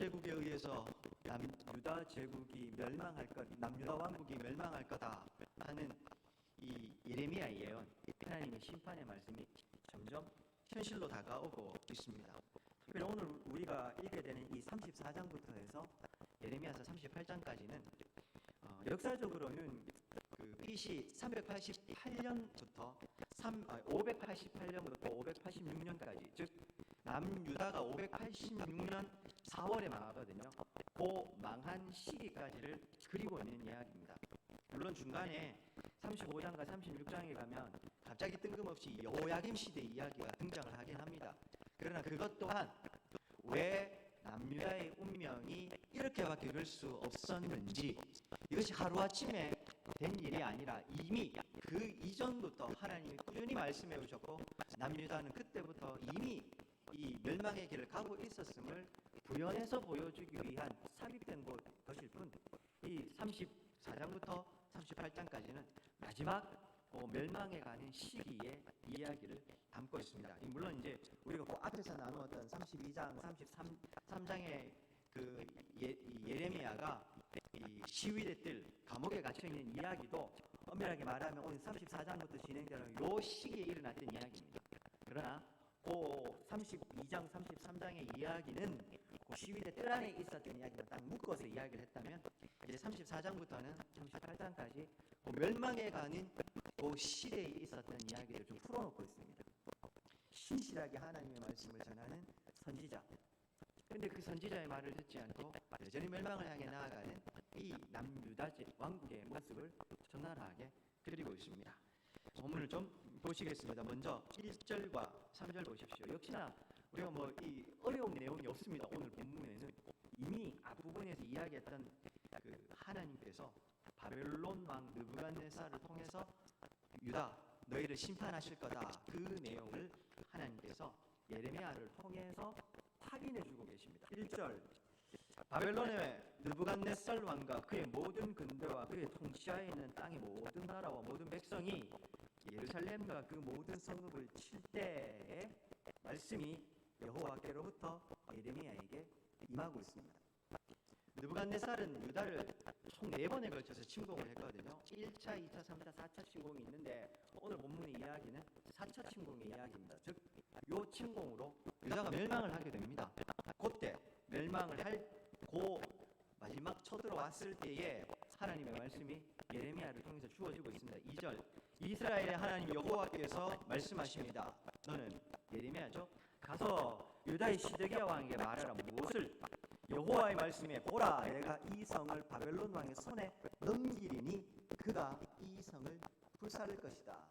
제국에 의해서 남유다 제국이 멸망할 것, 남유다 왕국이 멸망할 거다 하는 이 예레미야 예언, 하나님의 심판의 말씀이 점점 현실로 다가오고 있습니다. 특별히 오늘 우리가 읽게 되는 이 34장부터 해서 예레미야서 38장까지는 역사적으로는 그 BC 388년부터 588년부터 586년까지, 즉 남유다가 586년 4월에 망하거든요. 그 망한 시기까지를 그리고 있는 이야기입니다. 물론 중간에 35장과 36장에 가면 갑자기 뜬금없이 여호야김 시대 이야기가 등장을 하긴 합니다. 그러나 그것 또한 왜 남유다의 운명이 이렇게밖에 될 수 없었는지, 이것이 하루아침에 된 일이 아니라 이미 그 이전부터 하나님이 꾸준히 말씀해 오셨고 남유다는 그때부터 이미 이 멸망의 길을 가고 있었음을 부연해서 보여주기 위한 삽입된 것일 뿐, 이 34장부터 38장까지는 마지막 멸망에 가는 시기의 이야기를 담고 있습니다. 물론 이제 우리가 그 앞에서 나누었던 32장, 33장의 그 예레미야가 이 시위대 뜰 감옥에 갇혀 있는 이야기도 엄밀하게 말하면 오늘 34장부터 진행되는 요 시기에 일어났던 이야기입니다. 그러나 그 32장, 33장의 이야기는 그 시위대 뜰 안에 있었던 이야기만 딱 묶어서 이야기를 했다면, 이제 34장부터는 38장까지 그 멸망에 가는 그 시대에 있었던 이야기를 좀 풀어놓고 있습니다. 신실하게 하나님의 말씀을 전하는 선지자, 근데 그 선지자의 말을 듣지 않고 여전히 멸망을 향해 나아가는 이 남유다 왕국의 모습을 적나라하게 그리고 있습니다. 본문을 좀 보시겠습니다. 먼저 1절과 3절 보십시오. 역시나 우리가 뭐 이 어려운 내용이 없습니다. 오늘 본문에는 이미 앞부분에서 이야기했던 그 하나님께서 바벨론 왕 느부갓네살을 통해서 유다 너희를 심판하실 거다, 그 내용을 하나님께서 예레미야를 통해서 확인해 주고 계십니다. 1절, 바벨론의 느부갓네살 왕과 그의 모든 군대와 그의 통치하에 있는 땅의 모든 나라와 모든 백성이 예루살렘과 그 모든 성읍을 칠 때에 말씀이 여호와께로부터 예레미야에게 임하고 있습니다. 느부갓네살은 유다를 총 4번에 걸쳐서 침공을 했거든요. 1차, 2차, 3차, 4차 침공이 있는데 오늘 본문의 이야기는 4차 침공의 이야기입니다. 즉, 요 침공으로 유다가 멸망을 하게 됩니다. 그때 멸망을 고 마지막 쳐들어왔을 때에 하나님의 말씀이 예레미야를 통해서 주어지고 있습니다. 2절, 이스라엘의 하나님 여호와께서 말씀하십니다. 너는 예레미야죠. 가서 유다의 시드기야 왕에게 말하라. 무엇을? 여호와의 말씀에 보라, 내가 이 성을 바벨론 왕의 손에 넘기리니 그가 이 성을 불살릴 것이다.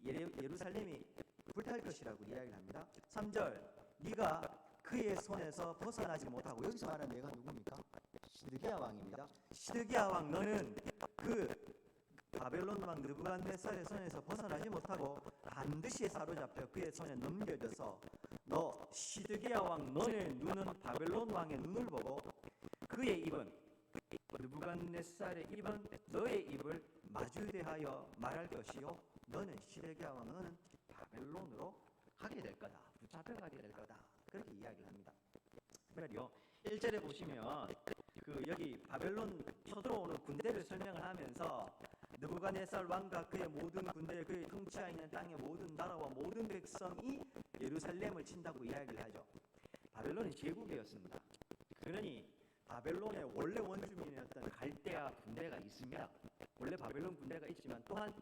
예루살렘이 불탈 것이라고 이야기를 합니다. 3절, 네가 그의 손에서 벗어나지 못하고, 여기서 말하는 내가 누굽니까? 시드기야 왕입니다. 시드기야 왕, 너는 그 바벨론 왕 느부갓네살의 손에서 벗어나지 못하고 반드시 사로잡혀 그의 손에 넘겨져서 너 시드기야 왕, 너의 눈은 바벨론 왕의 눈을 보고 그의 입은 느부갓네살의 입은 너의 입을 마주대하여 말할 것이요 너는 시드기야 왕, 너는 바벨론으로 가게 될 거다, 붙잡혀가게 될 거다, 그렇게 이야기를 합니다. 특별히요 1절에 보시면 그 여기 바벨론 쳐들어오는 군대를 설명을 하면서 느부갓네살 왕과 그의 모든 군대, 그의 통치하에 있는 땅의 모든 나라와 모든 백성이 예루살렘을 친다고 이야기를 하죠. 바벨론이 제국이었습니다. 그러니 바벨론의 원래 원주민이었던 갈대아 군대가 있습니다. 원래 바벨론 군대가 있지만 또한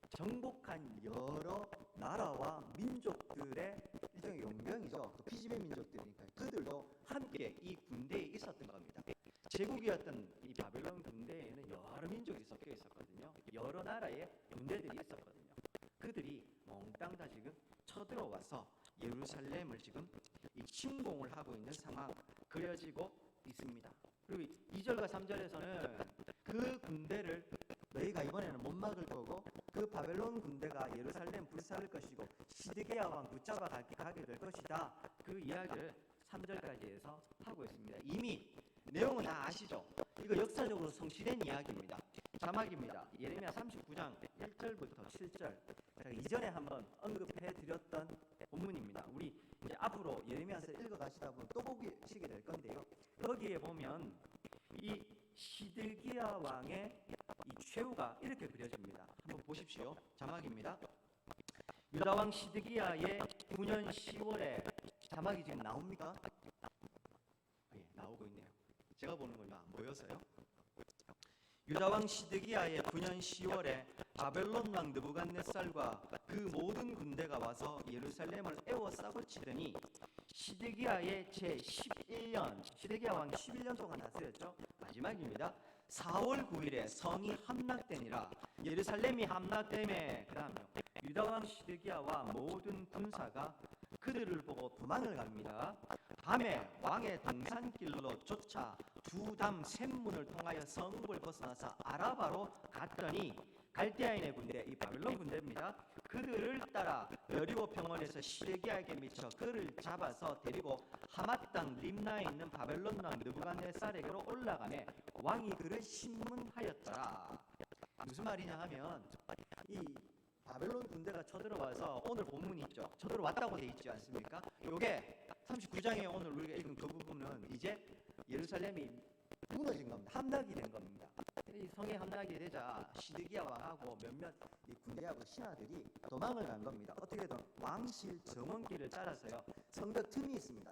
정복한 여러 나라와 민족들의 일종의 용병이죠. 피지배 민족들이니까 그들도 함께 이 군대에 있었던 겁니다. 제국이었던 이 바벨론 군대에는 여러 민족이 섞여 있었거든요. 여러 나라의 군대들이 있었거든요. 그들이 몽땅 다 지금 쳐들어와서 예루살렘을 지금 이 침공을 하고 있는 상황 그려지고 있습니다. 그리고 2절과 3절에서는 그 군대를 너희가 이번에는 못 막을 거고 그 바벨론 군대가 예루살렘 불살을 것이고 시드기야 왕 붙잡아 가게 될 것이다, 그 이야기를 3절까지 해서 하고 있습니다. 이미 내용은 다 아시죠? 이거 역사적으로 성취된 이야기입니다. 자막입니다. 예레미야 39장 1절부터 7절, 제가 이전에 한번 언급해 드렸던 본문입니다. 우리 이제 앞으로 예레미야서를 읽어가시다 보면 또 보시게 될 건데요. 거기에 보면 이 시드기야 왕의 이 최후가 이렇게 그려집니다. 한번 보십시오. 자막입니다. 유다 왕 시드기야의 9년 10월에 자막이 지금 나옵니까? 예, 나오고 있네요. 제가 보는 건 안 보여서요. 유다 왕 시드기야의 9년 10월에 바벨론 왕 느부갓네살과 그 모든 군대가 와서 예루살렘을 에워싸고 치더니 시드기야의 제11년, 시드기야 왕이 11년 동안 다스렸죠. 마지막입니다. 4월 9일에 성이 함락되니라. 예루살렘이 함락되매 그 다음에 유다 왕 시드기야와 모든 군사가 그들을 보고 도망을 갑니다. 밤에 왕의 등산길로 쫓아 두담 샘문을 통하여 성읍을 벗어나서 아라바로 갔더니 갈대아인의 군대, 이 바벨론 군대입니다. 그들을 따라 여리고 평원에서 시드기야에게 미쳐 그를 잡아서 데리고 하맛 땅 림나에 있는 바벨론 왕 느부갓네살에게로 올라가매 왕이 그를 신문하였더라. 무슨 말이냐 하면 이 바벨론 군대가 쳐들어와서 오늘 본문이 있죠. 쳐들어왔다고 돼 있지 않습니까? 요게 39장에 오늘 우리가 읽은 그 부분은 이제 예루살렘이 무너진 겁니다. 함락이 된 겁니다. 이 성에 함락이 되자 시드기야 왕하고 몇몇 이 군대하고 신하들이 도망을 간 겁니다. 어떻게든 왕실 정원길을 따라서요. 성벽 틈이 있습니다.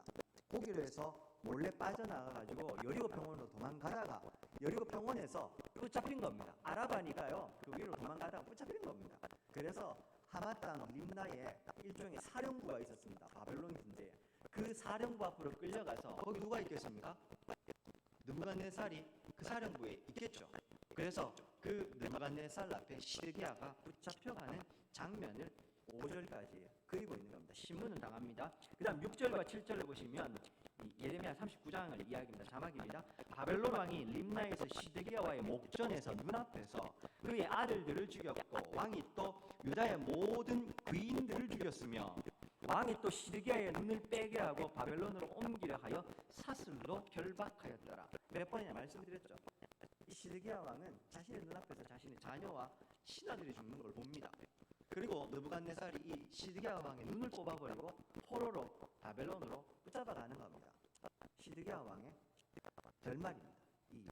거기로 해서 몰래 빠져나가가지고 여리고 평원으로 도망가다가 여리고 평원에서 붙잡힌 겁니다. 아라바니까요. 그 위로 도망가다가 붙잡힌 겁니다. 그래서 하맛 땅 림나에 일종의 사령부가 있었습니다. 바벨론 군대에. 그 사령부 앞으로 끌려가서 거기 누가 있겠습니까? 느부갓네살이 그 사령부에 있겠죠. 그래서 그 느부갓네살 앞에 시드기야가 붙잡혀가는 장면을 5절까지 그리고 있는 겁니다. 신문은 당합니다. 그 다음 6절과 7절을 보시면 예레미야 39장을 이야기합니다. 자막입니다. 바벨론 왕이 림나에서 시드기야와의 목전에서 눈앞에서 그의 아들들을 죽였고 왕이 또 유다의 모든 귀인들을 죽였으며 왕이 또 시드기야의 눈을 빼게 하고 바벨론으로 옮기려 하여 사슬로 결박하였더라. 몇 번이나 말씀드렸죠. 이 시드기야 왕은 자신의 눈앞에서 자신의 자녀와 신하들이 죽는 걸 봅니다. 그리고 느부갓네살이 이 시드기야 왕의 눈을 뽑아버리고 포로로 바벨론으로 붙잡아가는 겁니다. 시드기야 왕의 결말입니다. 이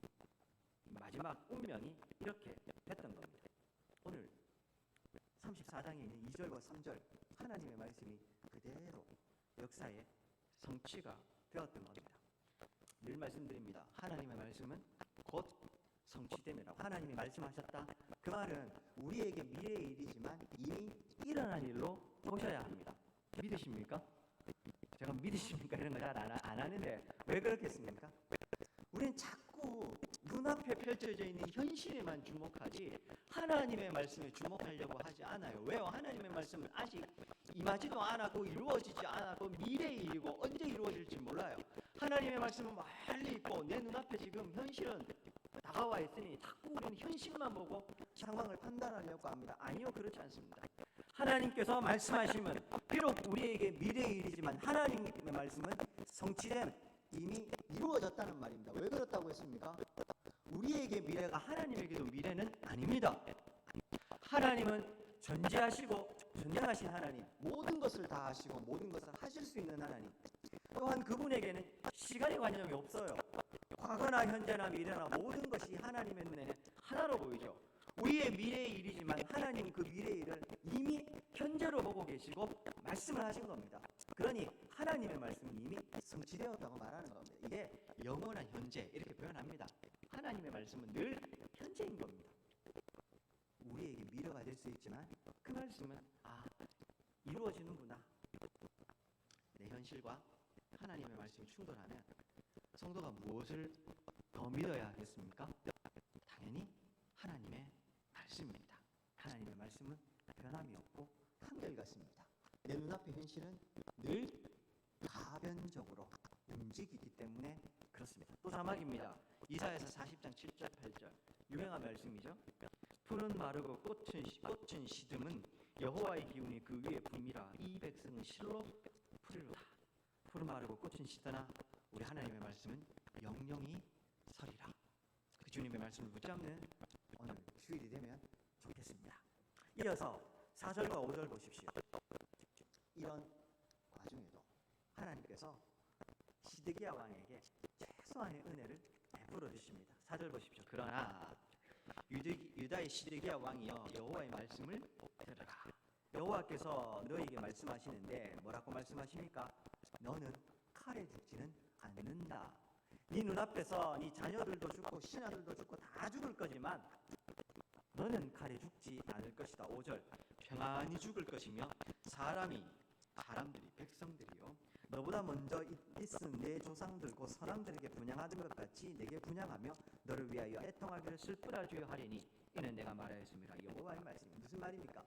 마지막 운명이 이렇게 됐던 겁니다. 오늘 34장에 있는 2절과 3절 하나님의 말씀이 그대로 역사의 성취가 되었던 겁니다. 늘 말씀드립니다. 하나님의 말씀은 곧 성취됨이라고. 하나님이 말씀하셨다. 그 말은 우리에게 미래의 일이지만 이미 일어난 일로 보셔야 합니다. 믿으십니까? 제가 믿으십니까? 이런 거 잘 안 하는데 왜 그렇겠습니까? 우리는 자꾸 눈앞에 펼쳐져 있는 현실에만 주목하지 하나님의 말씀에 주목하려고 하지 않아요. 왜요? 하나님의 말씀은 아직 임하지도 않았고 이루어지지 않았고 미래의 일이고 언제 이루어질지 몰라요. 하나님의 말씀은 멀리 있고 내 눈앞에 지금 현실은 다가와 있으니 자꾸 우리는 현실만 보고 상황을 판단하려고 합니다. 아니요, 그렇지 않습니다. 하나님께서 말씀하시면 비록 우리에게 미래의 일이지만 하나님의 말씀은 성취됨, 이미 이루어졌다는 말입니다. 왜 그렇다고 했습니까? 우리에게 미래가 하나님에게도 미래는 아닙니다. 하나님은 전지하시고 전능하신 하나님, 모든 것을 다 하시고 모든 것을 하실 수 있는 하나님. 또한 그분에게는 시간의 관념이 없어요. 과거나 현재나 미래나 모든 것이 하나님의 눈에는 하나로 보이죠. 우리의 미래의 일이지만 하나님은 그 미래의 일을 이미 현재로 보고 계시고 말씀을 하신 겁니다. 그러니 하나님의 말씀이 이미 성취되었다고 말하는 겁니다. 이게 영원한 현재 이렇게 표현합니다. 하나님의 말씀은 늘 현재인 겁니다. 우리에게 미래가 될 수 있지만 그 말씀은 이루어지는구나. 내 현실과 하나님의 말씀이 충돌하면 성도가 무엇을 더 믿어야 하겠습니까? 당연히 하나님의 말씀입니다. 하나님의 말씀은 변함이 없고 한결같습니다. 내 눈앞의 현실은 늘 가변적으로 움직이기 때문에 그렇습니다. 또 자막입니다. 이사야서 40장 7절 8절 유명한 말씀이죠. 풀은 마르고 꽃은 시듬은 여호와의 기운이 그 위에 붐이라 이 백성은 실로 풀이로다. 풀은 마르고 꽃은 시드나 우리 하나님의 말씀은 영영이 서리라. 그 주님의 말씀을 붙잡는 오늘 주일이 되면 좋겠습니다. 이어서 4절과 5절 보십시오. 이런 와중에도 하나님께서 시드기야 왕에게 최소한의 은혜를 베풀어 주십니다. 4절 보십시오. 그러나 유다의 시드기야 왕이여 여호와의 말씀을 들으라. 여호와께서 너에게 말씀하시는데 뭐라고 말씀하십니까? 너는 칼에 죽지는 않는다. 네 눈앞에서 네 자녀들도 죽고 신하들도 죽고 다 죽을 거지만 너는 칼에 죽지 않을 것이다. 5절 평안히 죽을 것이며 사람들이 백성들이요 너보다 먼저 있은 내 조상들 곧 선왕들에게 분향하던 것 같이 내게 분향하며 너를 위하여 애통하기를 슬프라 주여 하리니 이는 내가 말하였습니다. 여호와의 말씀이 무슨 말입니까?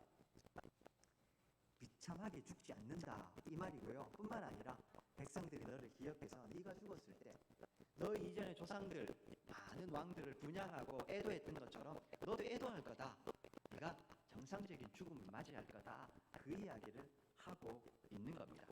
비참하게 죽지 않는다 이 말이고요. 뿐만 아니라 백성들이 너를 기억해서 네가 죽었을 때 너 이전의 조상들 많은 왕들을 분향하고 애도했던 것처럼 너도 애도할 거다. 네가 정상적인 죽음을 맞이할 거다. 그 이야기를 하고 있는 겁니다.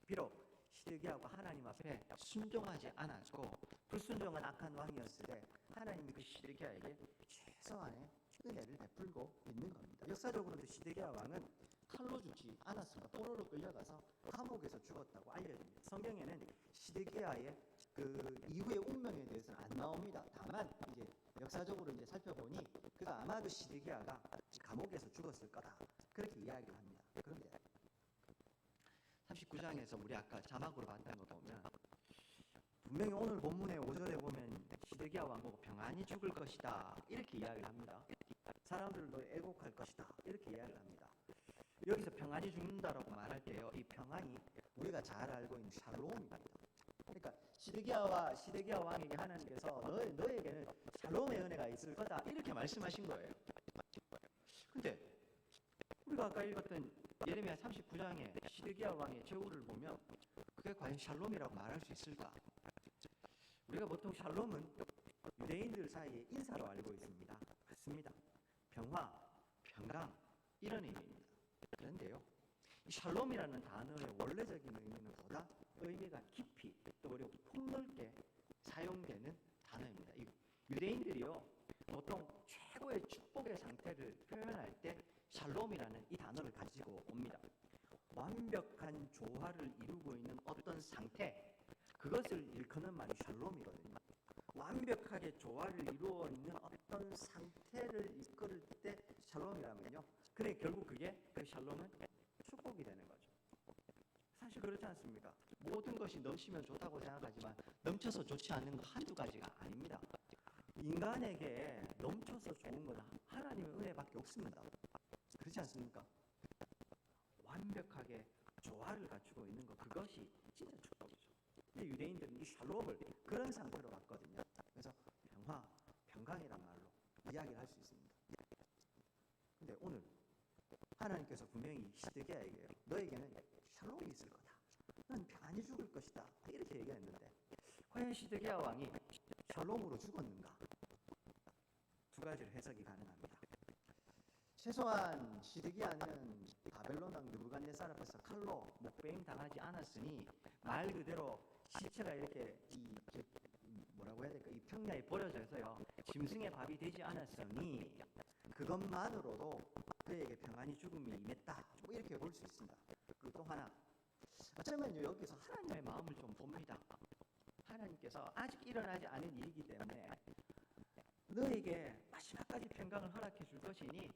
비록 시드기야가 하나님 앞에 순종하지 않았고 불순종한 악한 왕이었을 때 하나님이 그 시드기야에게 최소한의 은혜를 베풀고 있는 겁니다. 역사적으로도 시드기야 왕은 칼로 죽지 않았습니다. 포로로 끌려가서 감옥에서 죽었다고 알려집니다. 성경에는 시드기야의 그 이후의 운명에 대해서는 안 나옵니다. 다만 이제 역사적으로 이제 살펴보니 그가 아마 그 시드기야가 감옥에서 죽었을 거다 그렇게 이야기를 합니다. 그런데 39장에서 우리 아까 자막으로 봤던 거 보면 분명히 오늘 본문의 5절에 보면 시드기야 왕 보고 평안히 죽을 것이다 이렇게 이야기를 합니다. 사람들도 애곡할 것이다 이렇게 이야기를 합니다. 여기서 평안히 죽는다라고 말할 때요, 이 평안이 우리가 잘 알고 있는 샬롬입니다. 그러니까 시드기야 왕에게 하나님께서 너에게는 샬롬의 은혜가 있을 거다 이렇게 말씀하신 거예요. 근데 우리가 아까 읽었던 예레미야 39장의 시드기야 왕의 최후를 보면 그게 과연 샬롬이라고 말할 수 있을까? 우리가 보통 샬롬은 유대인들 사이에 인사로 알고 있습니다. 맞습니다. 평화, 평강 이런 의미입니다. 그런데요, 이 샬롬이라는 단어의 원래적인 의미는 보다 의미가 깊이 또 그리고 폭넓게 사용되는 단어입니다. 이 유대인들이요 보통 최고의 축복의 상태를 표현할 때 샬롬이라는 이 단어를 가지고 옵니다. 완벽한 조화를 이루고 있는 어떤 상태, 그것을 일컫는 말이 샬롬이거든요. 완벽하게 조화를 이루어 있는 어떤 상태를 이끌을 때 샬롬이라면요, 그래 결국 그게 그 샬롬은 축복이 되는 거죠. 사실 그렇지 않습니까? 모든 것이 넘치면 좋다고 생각하지만 넘쳐서 좋지 않는 거 한두 가지가 아닙니다. 인간에게 넘쳐서 좋은 건 하나님의 은혜밖에 없습니다. 그렇지 않습니까? 완벽하게 조화를 갖추고 있는 것, 그것이 진짜 축복이죠. 근데 유대인들은 이 샬롬을 그런 상태로 봤거든요. 그래서 평화, 평강이란 말로 이야기를 할 수 있습니다. 근데 오늘 하나님께서 분명히 시드기야에게 너에게는 샬롬이 있을 거다. 넌 평안히 죽을 것이다. 이렇게 얘기했는데 과연 시드기야 왕이 샬롬으로 죽었는가? 두 가지로 해석이 가능합니다. 최소한 시드기야는 바벨론 왕 느부갓네살 앞에서 칼로 목베임 당하지 않았으니 말 그대로 시체가 이렇게 뭐라고 해야 될까? 이 평야에 버려져서요 짐승의 밥이 되지 않았으니 그것만으로도 그에게 평안히 죽음이 임했다. 뭐 이렇게 볼 수 있습니다. 그리고 또 하나, 어쩌면 여기서 하나님의 마음을 좀 봅니다. 하나님께서 아직 일어나지 않은 일이기 때문에 너에게 마지막까지 평강을 허락해 줄 것이니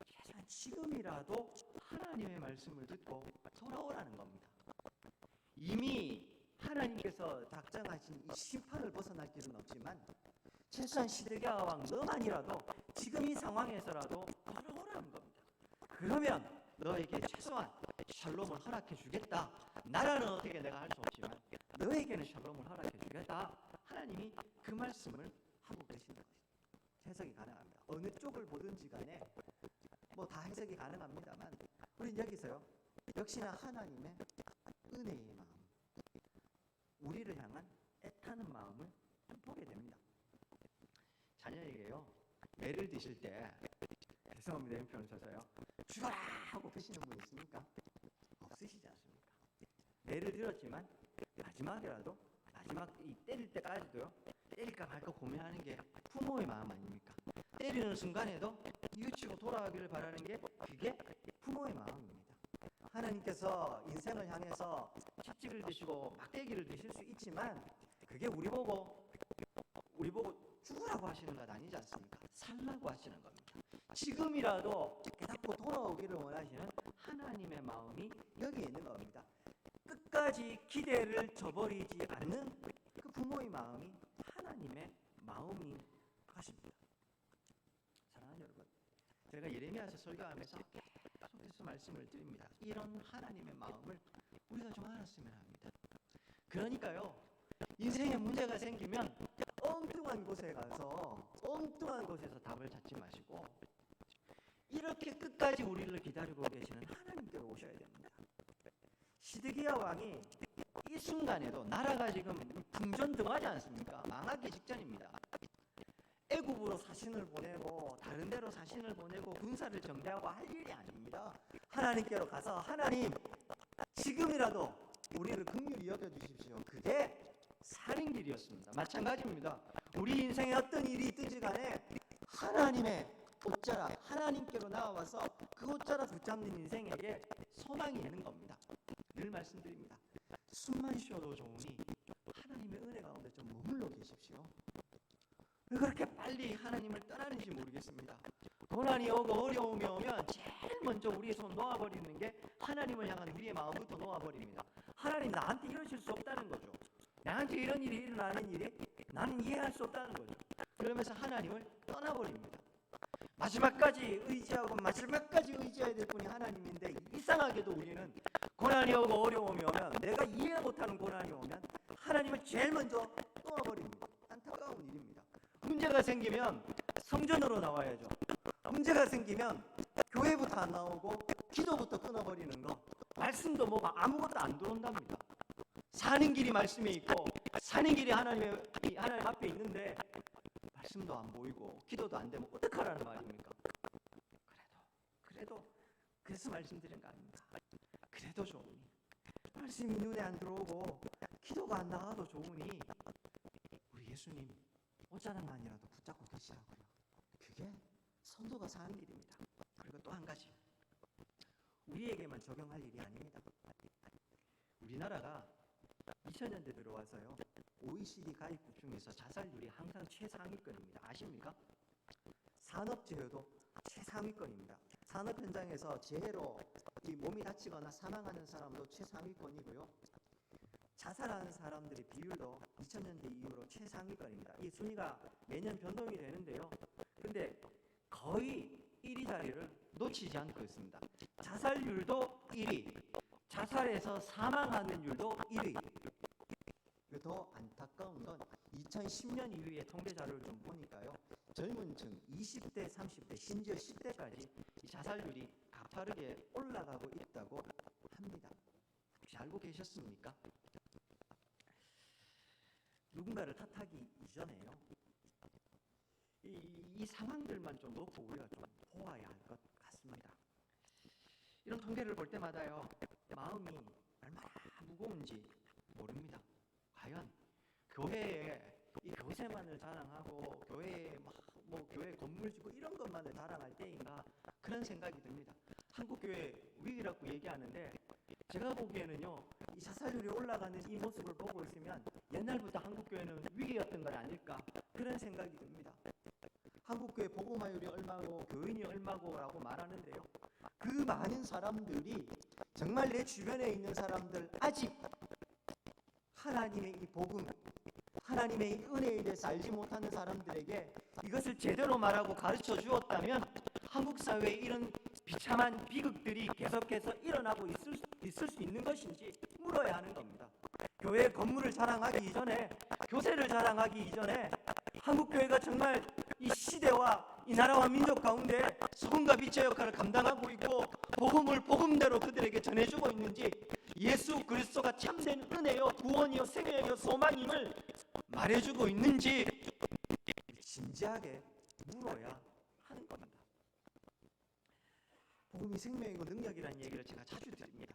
최소한 지금이라도 하나님의 말씀을 듣고 돌아오라는 겁니다. 이미 하나님께서 작정하신 이 심판을 벗어날 길은 없지만 최소한 시드기야 왕 너만이라도 지금 이 상황에서라도 돌아오라는 겁니다. 그러면 너에게 최소한 샬롬을 허락해 주겠다. 나라는 어떻게 내가 할 수 없지만 너에게는 샬롬을 허락해 주겠다. 하나님이 그 말씀을 하고 계시는 것이죠. 해석이 가능합니다. 어느 쪽을 보든지 간에 뭐 다 해석이 가능합니다만 우리는 여기서요 역시나 하나님의 은혜의 마음, 우리를 향한 애타는 마음을 보게 됩니다. 자녀에게요 매를 드실 때 죄송합니다 이런 표현을 써서요 죽어라 하고 패시는 분 있습니까? 없으시지 않습니까? 매를 들었지만 마지막 이 때릴 때까지도요 때릴까 말까 고민하는 게 부모의 마음 아닙니까? 때리는 순간에도 뉘우치고 돌아가기를 바라는 게 그게 부모의 마음입니다. 하나님께서 인생을 향해서 채찍을 드시고 막대기를 드실 수 있지만 그게 우리 보고 죽으라고 하시는 것 아니지 않습니까? 살라고 하시는 겁니다. 지금이라도 깨닫고 돌아오기를 원하시는 하나님의 마음이 여기 있는 겁니다. 끝까지 기대를 저버리지 않는 그 부모의 마음이 하나님의 마음인 것입니다. 사랑하는 여러분, 제가 예레미야서 설교하면서 계속해서 말씀을 드립니다. 이런 하나님의 마음을 우리가 좀 알았으면 합니다. 그러니까요, 인생에 문제가 생기면 엉뚱한 곳에 가서 엉뚱한 곳에서 답을 찾지 마시고 이렇게 끝까지 우리를 기다리고 계시는 하나님께로 오셔야 됩니다. 시드기야 왕이 이 순간에도 나라가 지금 풍전등하지 않습니까? 망하기 직전입니다. 애굽으로 사신을 보내고 다른 데로 사신을 보내고 군사를 정대하고 할 일이 아닙니다. 하나님께로 가서 하나님, 지금이라도 우리를 긍휼히 여겨주십시오. 그게 사는 길이었습니다. 마찬가지입니다. 우리 인생에 어떤 일이 있든지 간에 하나님의 옷자락, 하나님께로 나와서 그 옷자락 붙잡는 인생에게 소망이 있는 겁니다. 늘 말씀드립니다. 숨만 쉬어도 좋으니 하나님의 은혜 가운데 좀 머물러 계십시오. 왜 그렇게 빨리 하나님을 떠나는지 모르겠습니다. 고난이 오고 어려움이 오면 제일 먼저 우리의 손 놓아버리는 게 하나님을 향한 우리의 마음부터 놓아버립니다. 하나님, 나한테 이러실 수 없다는 거죠. 나한테 이런 일이 일어나는 일이 나는 이해할 수 없다는 거죠. 그러면서 하나님을 떠나버립니다. 마지막까지 의지하고 마지막까지 의지해야 될 분이 하나님인데, 이상하게도 우리는 고난이 오고 어려움이 오면, 내가 이해 못하는 고난이 오면 하나님을 제일 먼저 떠나버립니다. 안타까운 일입니다. 문제가 생기면 성전으로 나와야죠. 문제가 생기면 교회부터 안 나오고 기도부터 끊어버리는 거, 말씀도 뭐가 아무것도 안 들어온답니다. 사는 길이 말씀에 있고 사는 길이 하나님 앞에 있는데 말씀도 안 보이고 기도도 안 되면 어떡하라는 말입니까? 그래서 말씀드린 거 아닙니까? 그래도 좋으니, 말씀이 눈에 안 들어오고 기도가 안 나가도 좋으니 우리 예수님 옷자락만이라도 붙잡고 계시라고요. 그게 성도가 사는 길입니다. 그리고 또 한 가지, 우리에게만 적용할 일이 아닙니다. 우리나라가 2000년대 들어와서요, OECD 가입국 중에서 자살률이 항상 최상위권입니다. 아십니까? 산업재해도 최상위권입니다. 산업 현장에서 재해로 몸이 다치거나 사망하는 사람도 최상위권이고요. 자살하는 사람들의 비율도 2000년대 이후로 최상위권입니다. 이 순위가 매년 변동이 되는데요. 근데 거의 1위 자리를 놓치지 않고 있습니다. 자살률도 1위, 자살해서 사망하는 율도 1위. 더 안타까운 건 2010년 이후의 통계 자료를 좀 보니까요, 젊은 층 20대, 30대, 심지어 10대까지 이 자살률이 가파르게 올라가고 있다고 합니다. 혹시 알고 계셨습니까? 누군가를 탓하기 이전에요, 이 상황들만 좀 놓고 우리가 좀 보아야 할 것 같습니다. 이런 통계를 볼 때마다요, 마음이 얼마나 무거운지 모릅니다. 과연 교회에 이 교세만을 자랑하고 교회에 교회 건물 짓고 이런 것만을 자랑할 때인가, 그런 생각이 듭니다. 한국교회 위기라고 얘기하는데 제가 보기에는요, 이 자살률이 올라가는 이 모습을 보고 있으면 옛날부터 한국교회는 위기였던 건 아닐까, 그런 생각이 듭니다. 한국교회 복음화율이 얼마고 교인이 얼마고라고 말하는데요, 그 많은 사람들이 정말 내 주변에 있는 사람들, 아직 하나님의 이 복음, 하나님의 이 은혜에 대해서 알지 못하는 사람들에게 이것을 제대로 말하고 가르쳐 주었다면 한국 사회에 이런 비참한 비극들이 계속해서 일어나고 있을 수 있는 것인지 물어야 하는 겁니다. 교회 건물을 자랑하기 이전에, 교세를 자랑하기 이전에 한국교회가 정말 이 시대와 이 나라와 민족 가운데 소금과 빛의 역할을 감당하고 있고 복음을 복음대로 그들에게 전해주고 있는지, 예수 그리스도가 참된 은혜요, 구원이요, 생명이요, 소망임을 말해주고 있는지 진지하게 물어야 하는 겁니다. 복음이 생명이고 능력이라는 얘기를 제가 자주 드립니다.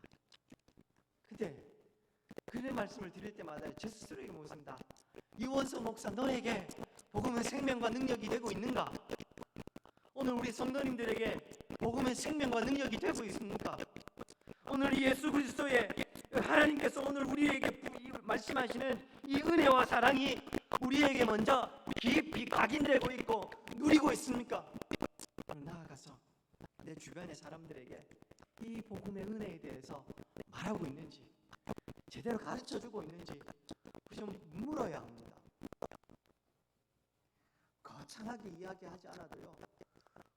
근데 그런 말씀을 드릴 때마다 제 스스로에게 묻습니다. 이원석 목사, 너에게 복음은 생명과 능력이 되고 있는가? 오늘 우리 성도님들에게 복음은 생명과 능력이 되고 있습니까? 오늘 이 예수 그리스도의 하나님께서 오늘 우리에게 말씀하시는 이 은혜와 사랑이 우리에게 먼저 깊이 각인되고 있고 누리고 있습니까? 나아가서 내 주변의 사람들에게 이 복음의 은혜에 대해서 말하고 있는지, 제대로 가르쳐주고 있는지 좀 물어야 합니다. 거창하게 이야기하지 않아도요,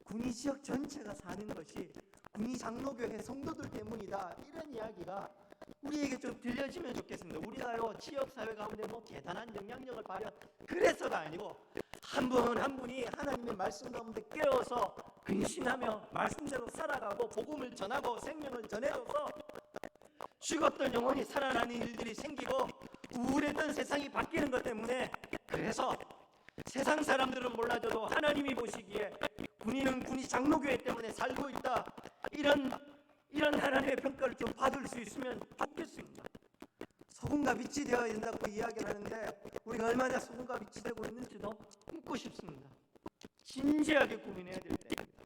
군위 지역 전체가 사는 것이 군위 장로교회 성도들 때문이다, 이런 이야기가 우리에게 좀 들려지면 좋겠습니다. 우리가요, 지역사회 가운데 뭐 대단한 영향력을 발휘한, 그래서가 아니고 한 분 한 분이 하나님의 말씀 가운데 깨어서 근신하며 말씀대로 살아가고 복음을 전하고 생명을 전해줘서 죽었던 영혼이 살아나는 일들이 생기고 우울했던 세상이 바뀌는 것 때문에, 그래서 세상 사람들은 몰라줘도 하나님이 보시기에 군인은 군이 장로교회 때문에 살고 있다, 이런 하나님의 평가를 좀 받을 수 있으면 좋겠습니다. 소금과 빛이 되어야 된다고 이야기를 하는데 우리가 얼마나 소금과 빛이 되고 있는지도 묻고 싶습니다. 진지하게 고민해야 될 때입니다.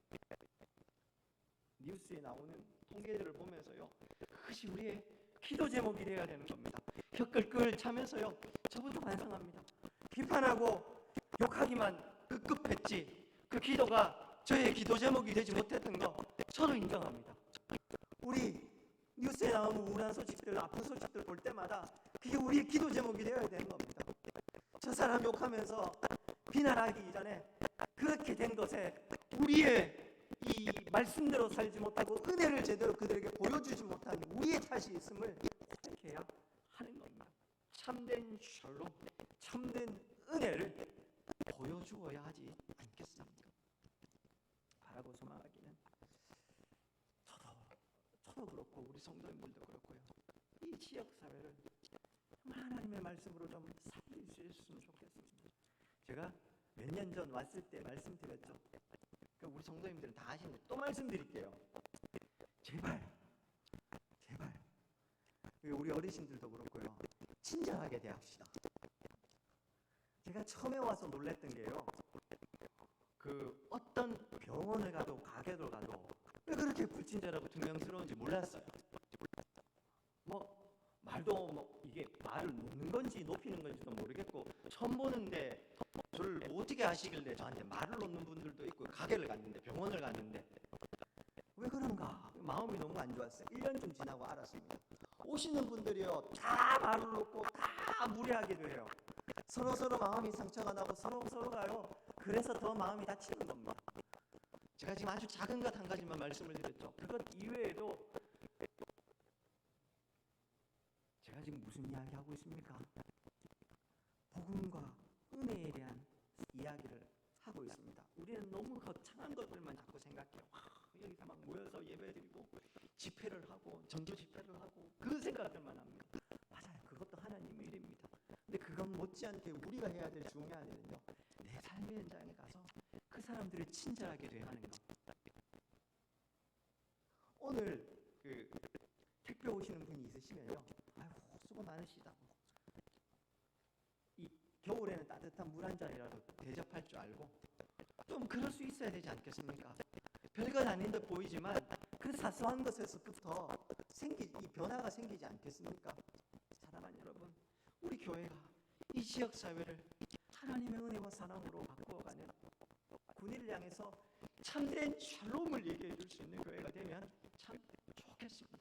뉴스에 나오는 통계들을 보면서요, 그것이 우리의 기도 제목이 되어야 되는 겁니다. 혀끌끌 차면서요, 저부터 반성합니다. 비판하고 욕하기만 급급했지 그 기도가 저의 기도 제목이 되지 못했던 거 저도 인정합니다. 우리 뉴스에 나오는 우울한 소식들, 아픈 소식들 볼 때마다 그게 우리의 기도 제목이 되어야 되는 겁니다. 저 사람 욕하면서 비난하기 전에 그렇게 된 것에 우리의 이 말씀대로 살지 못하고 은혜를 제대로 그들에게 보여주지 못한 우리의 탓이 있음을 고백해야 하는 겁니다. 참된 샬롬, 참된 은혜를 보여주어야 하지 않겠습니까? 바라고 소망하기는 저도 그렇고 우리 성도님들도 그렇고요, 이 지역사회를 하나님의 말씀으로 좀 살릴 수 있으면 좋겠습니다. 제가 몇 년 전 왔을 때 말씀드렸죠. 우리 성도님들은 다 아시는데 또 말씀드릴게요. 제발 우리 어르신들도 그렇고요, 친절하게 대합시다. 제가 처음에 와서 놀랬던 게요, 그 어떤 병원을 가도 가게를 가도 왜 그렇게 불친절하고 퉁명스러운지 몰랐어요. 뭐 말도 뭐 이게 말을 놓는 건지 높이는 건지도 모르겠고, 처음 보는데 저를 어떻게 아시길래 저한테 말을 놓는 분들도 있고, 가게를 갔는데 병원을 갔는데 왜 그런가 마음이 너무 안 좋았어요. 1년쯤 지나고 알았습니다. 오시는 분들이요, 다 말을 놓고 다 무례하기도 해요. 서로 마음이 상처가 나고 서로가요, 그래서 더 마음이 다치는 겁니다. 제가 지금 아주 작은 것 한 가지만 말씀을 드렸죠. 그것 이외에도 제가 지금 무슨 이야기 하고 있습니까? 복음과 은혜에 대한 이야기를 하고 있습니다. 우리는 너무 거창한 것들만 자꾸 생각해요. 여기서 막 모여서 예배드리고 집회를 하고 전도 집회를 하고 그 생각들만 합니다. 맞아요, 그것도 하나님의 일입니다. 근데 그건 못지않게 우리가 해야 될 중요한 일은요, 내 삶의 현장에 가서 그 사람들을 친절하게 대하는 것. 오늘 그 택배 오시는 분이 있으시면요, 아유 수고 많으시다, 이 겨울에는 따뜻한 물 한 잔이라도 대접할 줄 알고 좀 그럴 수 있어야 되지 않겠습니까? 별것 아닌 듯 보이지만 그 사소한 것에서부터 이 변화가 생기지 않겠습니까? 사랑하는 여러분, 우리 교회가 이 지역 사회를 하나님의 은혜와 사랑으로 바꾸어가는, 군인을 향해서 참된 샬롬을 얘기해 줄 수 있는 교회가 되면 참 좋겠습니다.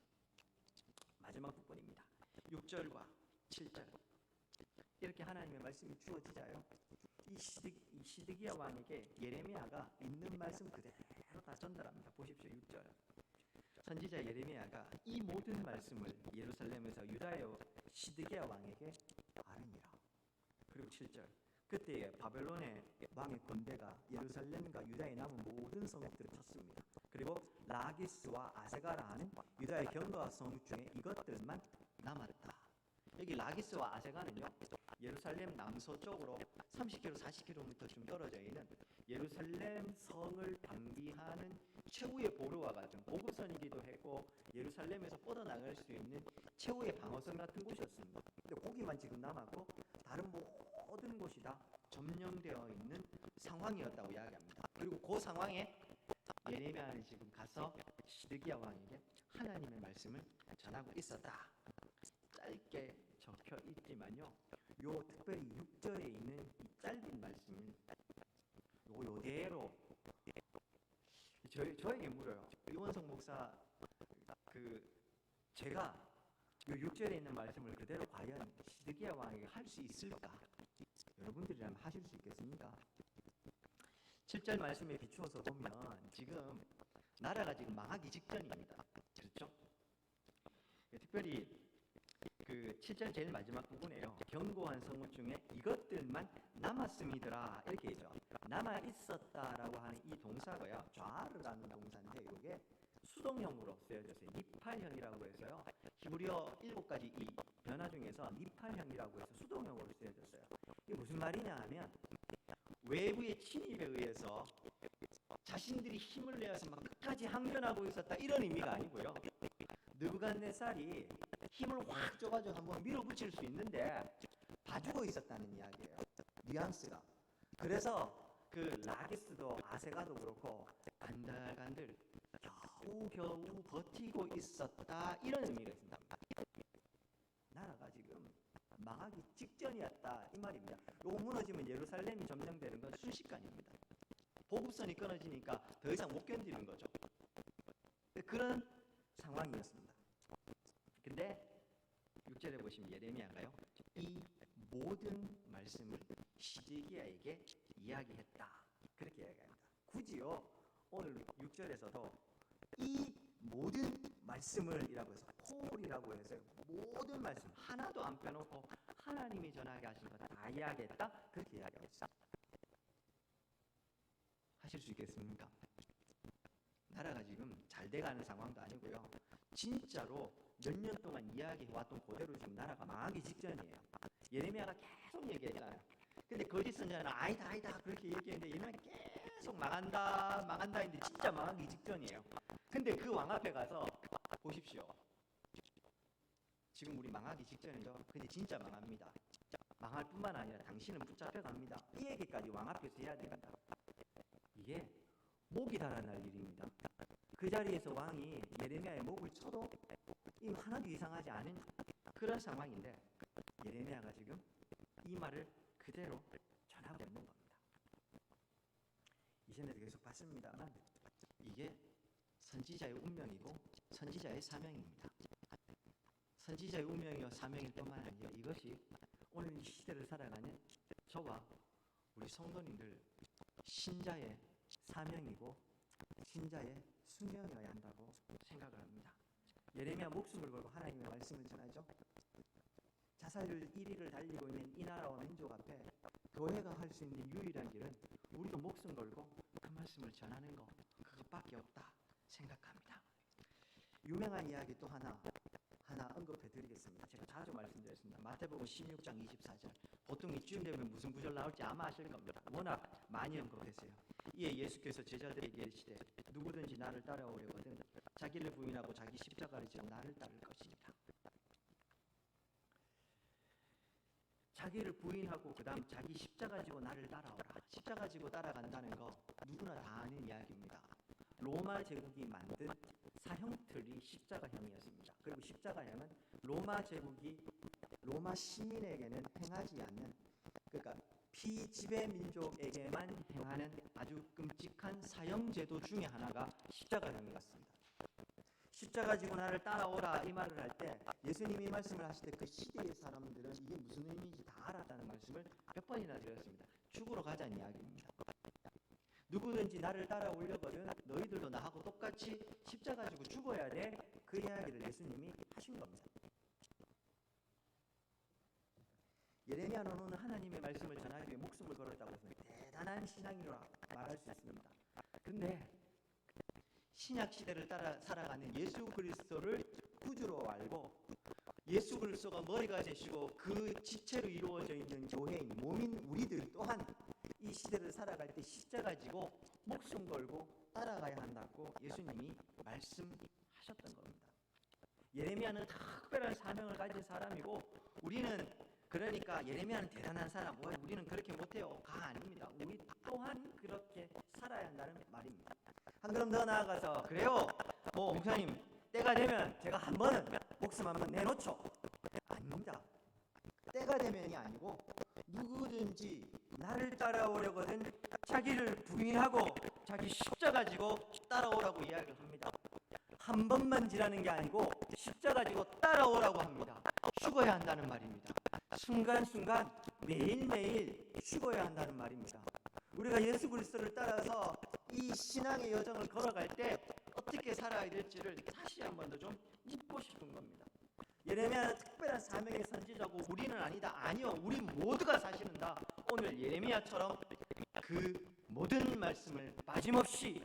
마지막 부분입니다. 6절과 7절 이렇게 하나님의 말씀이 주어지자요, 이 시드기야 왕에게 예레미야가 있는 말씀 그대로 다 전달합니다. 보십시오. 6절 선지자 예레미야가 이 모든 말씀을 예루살렘에서 유다의 시드기야 왕에게 아뢰니라. 그리고 7절 그때에 바벨론의 왕의 군대가 예루살렘과 유다에 남은 모든 성읍들을 쳤습니다. 그리고 라기스와 아세가라 하는 유다의 경과 성읍 중에 이것들만 남았다. 여기 라기스와 아세가는요, 예루살렘 남서쪽으로 30km, 40km쯤 떨어져 있는 예루살렘 성을 방비하는 최후의 보루와 같은 보급선이기도 했고, 예루살렘에서 뻗어나갈 수 있는 최후의 방어선 같은 곳이었습니다. 근데 거기만 지금 남았고 다른 모든 곳이 다 점령되어 있는 상황이었다고 이야기합니다. 그리고 그 상황에 예레미야는 지금 가서 시드기야 왕에게 하나님의 말씀을 전하고 있었다. 짧게 적혀 있지만요. 요 특별히 6절에 있는 이 짧은 말씀을 요대로 저에게 물어요. 이원성 목사, 제가 요 6절에 있는 말씀을 그대로 과연 시드기야 왕에게 할 수 있을까? 여러분들이라면 하실 수 있겠습니까? 7절 말씀에 비추어서 보면 지금 나라가 지금 망하기 직전입니다. 그렇죠? 특별히 그 7절 제일 마지막 부분에요. 견고한 성읍 중에 이것들만 남았음이더라 이렇게 얘기죠. 남아 있었다라고 하는 이 동사가요. 좌르라는 동사인데 이게 수동형으로 쓰여졌어요. 니팔형이라고 해서요. 히브리어 7가지 이 변화 중에서 니팔형이라고 해서 수동형으로 쓰여졌어요. 이게 무슨 말이냐 하면 외부의 침입에 의해서 자신들이 힘을 내어서 막 끝까지 항변하고 있었다 이런 의미가 아니고요. 느부갓네살이 힘을 확 줘가지고 한번 밀어붙일 수 있는데 봐주고 있었다는 이야기예요. 뉘앙스가. 그래서 그 라기스도 아세가도 그렇고 간들간들 겨우 버티고 있었다 이런 의미가 있습니다. 나라가 지금 망하기 직전이었다 이 말입니다. 요거 무너지면 예루살렘이 점령되는 건 순식간입니다. 보급선이 끊어지니까 더 이상 못 견디는 거죠. 그런 상황이었습니다. 근데 6절에 보시면 예레미야가요. 이 모든 말씀을 시드기야에게 이야기했다. 그렇게 이야기합니다. 굳이요 오늘 6절에서도 이 모든 말씀을이라고 해서 콜이라고 해서 모든 말씀 하나도 안 빼놓고 하나님이 전하게 하신 거 다 이야기했다. 그렇게 이야기하고 있어요. 하실 수 있겠습니까? 나라가 지금 잘 돼가는 상황도 아니고요. 진짜로 몇 년 동안 이야기해왔던 그대로 지금 나라가 망하기 직전이에요. 예레미야가 계속 얘기했잖아요. 근데 거짓 선자는 아니다 그렇게 얘기했는데 예레미야가 계속 망한다 했는데 진짜 망하기 직전이에요. 근데 그 왕 앞에 가서 보십시오. 지금 우리 망하기 직전이죠. 근데 진짜 망합니다. 망할 뿐만 아니라 당신은 붙잡혀갑니다. 이 얘기까지 왕 앞에서 해야 됩니다. 이게 목이 달아날 일입니다. 그 자리에서 왕이 예레미야의 목을 쳐도 이 하나도 이상하지 않은 그런 상황인데 예레미야가 지금 이 말을 그대로 전하고 있는 겁니다. 이전에도 계속 봤습니다만 이게 선지자의 운명이고 선지자의 사명입니다. 선지자의 운명이요 사명일 뿐만 아니라 이것이 오늘 이 시대를 살아가는 저와 우리 성도님들 신자의 사명이고 신자의 수명이어야 한다고 생각을 합니다. 예레미야 목숨을 걸고 하나님의 말씀을 전하죠. 자살률 1위를 달리고 있는 이 나라와 민족 앞에 교회가 할 수 있는 유일한 길은 우리도 목숨 걸고 그 말씀을 전하는 거 그것밖에 없다 생각합니다. 유명한 이야기 또 하나 언급해 드리겠습니다. 제가 자주 말씀드렸습니다. 마태복음 16장 24절. 보통 이쯤 되면 무슨 구절 나올지 아마 아실 겁니다. 워낙 많이 언급했어요. 이에 예수께서 제자들에게 이르시되 누구든지 나를 따라오려거든 자기를 부인하고 자기 십자가를 지고 나를 따를 것이니라. 자기를 부인하고 그 다음 자기 십자가 지고 나를 따라오라. 십자가 지고 따라간다는 거 누구나 다 아는 이야기입니다. 로마 제국이 만든 사형틀이 십자가형이었습니다. 그리고 십자가형은 로마 제국이 로마 시민에게는 행하지 않는 그러니까 피지배 민족에게만 행하는 아주 끔찍한 사형제도 중에 하나가 십자가형이었습니다. 십자가 지고 나를 따라오라 이 말을 할 때 예수님이 말씀을 하실 때 그 시대의 사람들은 이게 무슨 의미인지 다 알았다는 말씀을 몇 번이나 드렸습니다. 죽으러 가자는 이야기입니다. 누구든지 나를 따라오려거든 너희들도 나하고 똑같이 십자가 지고 죽어야 돼. 그 이야기를 예수님이 하신 겁니다. 예레미야는 오늘 하나님의 말씀을 전하기 위해 목숨을 걸었다고 해서 대단한 신앙이라 말할 수 있습니다. 근데 신약 시대를 따라 살아가는 예수 그리스도를 구주로 알고 예수 그리스도가 머리가 되시고 그 지체로 이루어져 있는 교회인 몸인 우리들 또한 이 시대를 살아갈 때 십자가 지고 목숨 걸고 따라가야 한다고 예수님이 말씀하셨던 겁니다. 예레미야는 특별한 사명을 가진 사람이고 우리는 그러니까 예레미야는 대단한 사람, 우리는 그렇게 못해요가 아닙니다. 우리 또한 그렇게 살아야 한다는 말입니다. 한 걸음 더 나아가서 그래요. 목사님 때가 되면 제가 한 번은 목숨 한번 내놓죠. 아닙니다. 때가 되면이 아니고 누구든지 나를 따라오려거든 자기를 부인하고 자기 십자가 지고 따라오라고 이야기를 합니다. 한 번만 지라는 게 아니고 십자가 지고 따라오라고 합니다. 죽어야 한다는 말입니다. 순간순간 매일매일 죽어야 한다는 말입니다. 우리가 예수 그리스도를 따라서 이 신앙의 여정을 걸어갈 때 어떻게 살아야 될지를 다시 한 번 더 좀 묻고 싶은 겁니다. 예레미야는 특별한 사명의 선지자고 우리는 아니다. 아니요. 우리 모두가 사실은 다 오늘 예레미야처럼 그 모든 말씀을 빠짐없이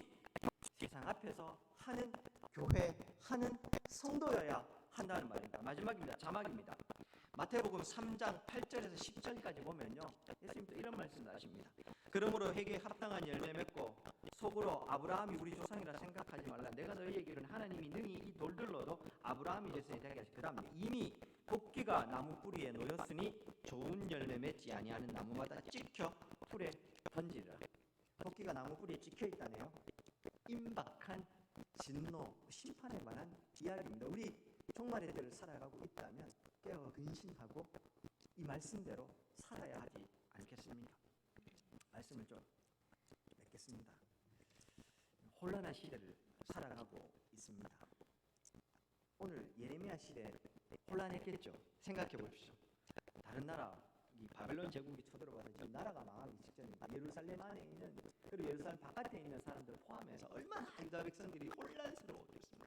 세상 앞에서 하는 교회, 하는 성도여야 한다는 말입니다. 마지막입니다. 자막입니다. 마태복음 3장 8절에서 10절까지 보면요. 예수님도 이런 말씀을 하십니다. 그러므로 회개에 합당한 열매 맺고 속으로 아브라함이 우리 조상이라 생각하지 말라. 내가 너희에게는 하나님이 능히 이 돌들로도 아브라함이 됐으니 되게 하시. 그 다음 이미 도끼가 나무 뿌리에 놓였으니 좋은 열매 맺지 아니하는 나무마다 찍혀 풀에 던지라. 도끼가 나무 뿌리에 찍혀 있다네요. 임박한 진노, 심판에 관한 이야기입니다. 우리 종말의 때를 살아가고 있다면 깨어 근신하고 이 말씀대로 살아야 하지 않겠습니까? 말씀을 좀 맺겠습니다. 혼란한 시대를 살아가고 있습니다. 오늘 예레미야 시대 혼란했겠죠. 생각해 보십시오. 다른 나라 이 바벨론 제국이 쳐들어와서 지금 나라가 망하기 직전입니다. 예루살렘 안에 있는 그리고 예루살렘 바깥에 있는 사람들 포함해서 얼마나 유다 백성들이 혼란스러웠겠습니까?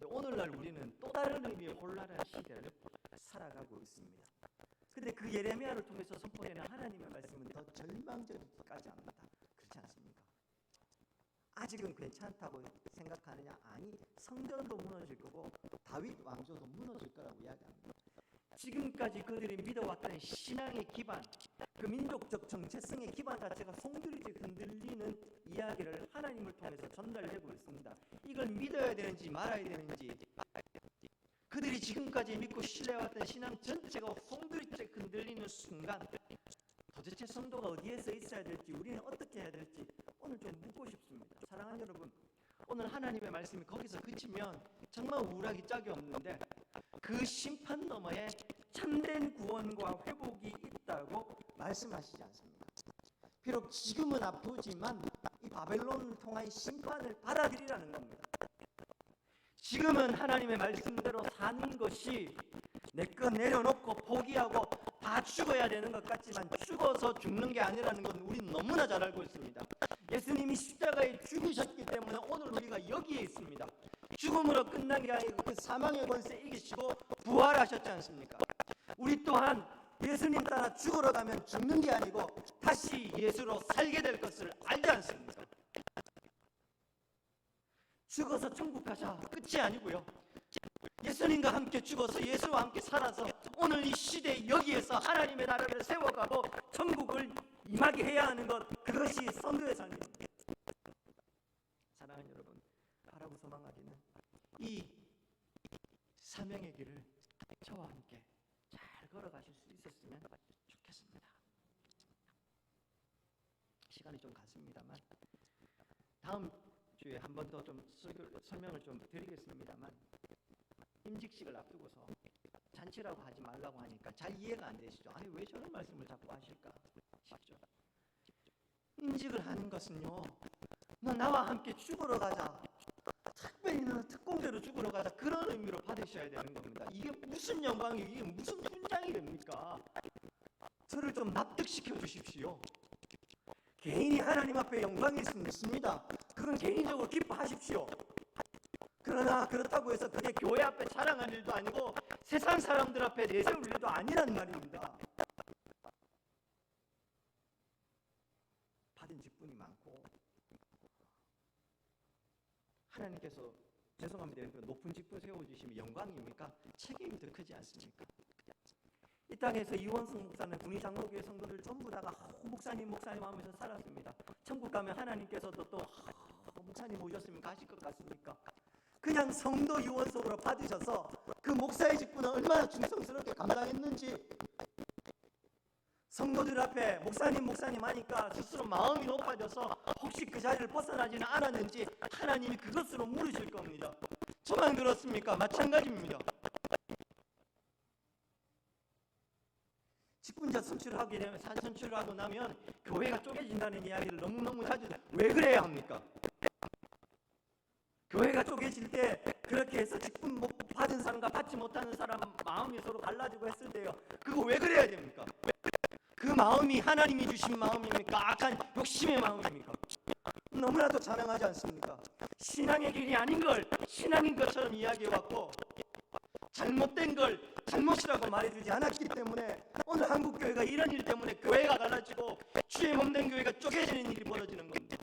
오늘날 우리는 또 다른 의미의 혼란한 시대를 살아가고 있습니다. 근데 그 예레미야를 통해서 선포되는 하나님의 말씀은 더 절망적이기까지 합니다. 그렇지 않습니까? 아직은 괜찮다고 생각하느냐? 아니, 성전도 무너질 거고 다윗 왕조도 무너질 거라고 이야기합니다. 지금까지 그들이 믿어왔던 신앙의 기반, 그 민족적 정체성의 기반 자체가 송두리째 흔들리는 이야기를 하나님을 통해서 전달되고 있습니다. 이걸 믿어야 되는지 말아야 되는지 그들이 지금까지 믿고 신뢰해왔던 신앙 전체가 송두리째 흔들리는 순간 도대체 성도가 어디에서 있어야 될지, 우리는 어떻게 해야 될지 오늘 좀 묻고 싶습니다. 사랑하는 여러분, 오늘 하나님의 말씀이 거기서 그치면 정말 우울하기 짝이 없는데 그 심판 너머에 참된 구원과 회복이 있다고 말씀하시지 않습니까? 비록 지금은 아프지만 이 바벨론을 통한 심판을 받아들이라는 겁니다. 지금은 하나님의 말씀대로 사는 것이 내 것 내려놓고 포기하고 다 죽어야 되는 것 같지만 죽어서 죽는 게 아니라는 건 우리는 너무나 잘 알고 있습니다. 예수님이 십자가에 죽으셨기 때문에 오늘 우리가 여기에 있습니다. 죽음으로 끝난 게 아니고 그 사망의 권세 이기시고 부활하셨지 않습니까? 우리 또한 예수님 따라 죽으러 가면 죽는 게 아니고 다시 예수로 살게 될 것을 알지 않습니까? 죽어서 천국 가자 끝이 아니고요. 예수님과 함께 죽어서 예수와 함께 살아서 오늘 이 시대 여기에서 하나님의 나라를 세워가고 천국을 임하게 해야 하는 것, 그것이 성도의 삶입니다. 사랑하는 여러분, 바라고 소망하기는 이 사명의 길을 저와 함께 잘 걸어가실 수 있었으면 좋겠습니다. 시간이 좀 갔습니다만 다음 주에 한 번 더 좀 설명을 좀 드리겠습니다만 임직식을 앞두고서 잔치라고 하지 말라고 하니까 잘 이해가 안 되시죠? 아니 왜 저런 말씀을 자꾸 하실까 싶죠? 임직을 하는 것은요, 너 나와 함께 죽으러 가자, 특별히 너는 특공대로 죽으러 가자, 그런 의미로 받으셔야 되는 겁니다. 이게 무슨 영광이, 이게 무슨 훈장이 됩니까? 저를 좀 납득시켜 주십시오. 개인이 하나님 앞에 영광일 수는 있습니다. 그건 개인적으로 기뻐하십시오. 그러나 그렇다고 해서 그게 교회 앞에 자랑할 일도 아니고 세상 사람들 앞에 내세울 일도 아니란 말입니다. 받은 직분이 많고 하나님께서 죄송합니다. 높은 직분 세워주시면 영광입니까? 책임이 더 크지 않습니까? 이 땅에서 이원성 목사는 군의 장로교회 성도들 전부 다가 목사님 하면서 살았습니다. 천국 가면 하나님께서도 또 목사님 오셨으면 가실 것 같습니까? 그냥 성도 유언석으로 받으셔서 그 목사의 직분을 얼마나 충성스럽게 감당했는지, 성도들 앞에 목사님 하니까 스스로 마음이 높아져서 혹시 그 자리를 벗어나지는 않았는지 하나님이 그것으로 물으실 겁니다. 저만 그렇습니까? 마찬가지입니다. 직분자 선출하게 되면 선출을 하고 나면 교회가 쪼개진다는 이야기를 너무너무 자주 왜 그래야 합니까? 교회가 쪼개질 때 그렇게 해서 직분 못 받은 사람과 받지 못하는 사람 마음이 서로 갈라지고 했을 때요. 그거 왜 그래야 됩니까? 그 마음이 하나님이 주신 마음입니까? 악한 욕심의 마음입니까? 너무나도 자명하지 않습니까? 신앙의 길이 아닌 걸 신앙인 것처럼 이야기해왔고 잘못된 걸 잘못이라고 말해주지 않았기 때문에 오늘 한국교회가 이런 일 때문에 교회가 갈라지고 주의 몸된 교회가 쪼개지는 일이 벌어지는 겁니다.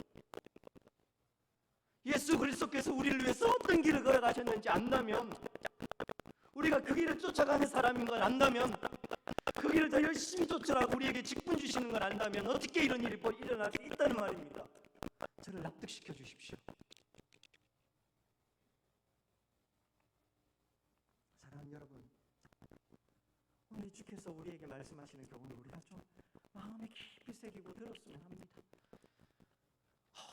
예수 그리스도께서 우리를 위해서 어떤 길을 걸어가셨는지 안다면, 우리가 그 길을 쫓아가는 사람인 걸 안다면, 그 길을 더 열심히 쫓으라고 우리에게 직분 주시는 걸 안다면 어떻게 이런 일이 일어날 수 있다는 말입니다. 저를 납득시켜 주십시오. 사랑하는 여러분, 오늘 주께서 우리에게 말씀하시는 교훈을 우리가 좀 마음에 깊이 새기고 들었으면 합니다.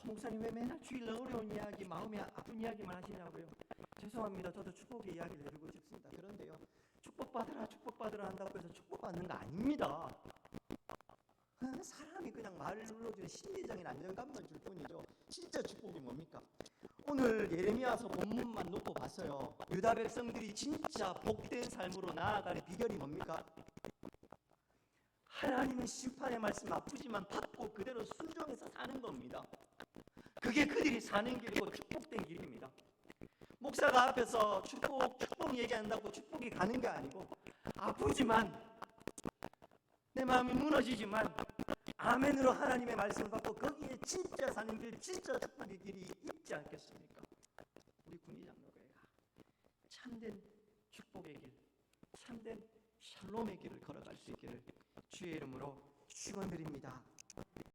목사님 왜 맨날 주일날 어려운 이야기, 마음이 아픈 이야기만 하시냐고요? 죄송합니다. 저도 축복의 이야기를 해주고 싶습니다. 그런데요, 축복받으라 한다고 해서 축복받는 거 아닙니다. 사람이 그냥 말을 눌러주는 심리적인 안정감만 줄 뿐이죠. 진짜 축복이 뭡니까? 오늘 예레미야서 본문만 놓고 봤어요. 유다 백성들이 진짜 복된 삶으로 나아가는 비결이 뭡니까? 하나님의 심판의 말씀 아프지만 받고 그대로 순종해서 사는 겁니다. 그게 그들이 사는 길이고 축복된 길입니다. 목사가 앞에서 축복 얘기한다고 축복이 가는 게 아니고, 아프지만 내 마음이 무너지지만 아멘으로 하나님의 말씀을 받고 거기에 진짜 사는 길, 진짜 축복의 길이 있지 않겠습니까? 우리 군의장로교회가 참된 축복의 길, 참된 샬롬의 길을 걸어갈 수 있기를 주의 이름으로 축원드립니다.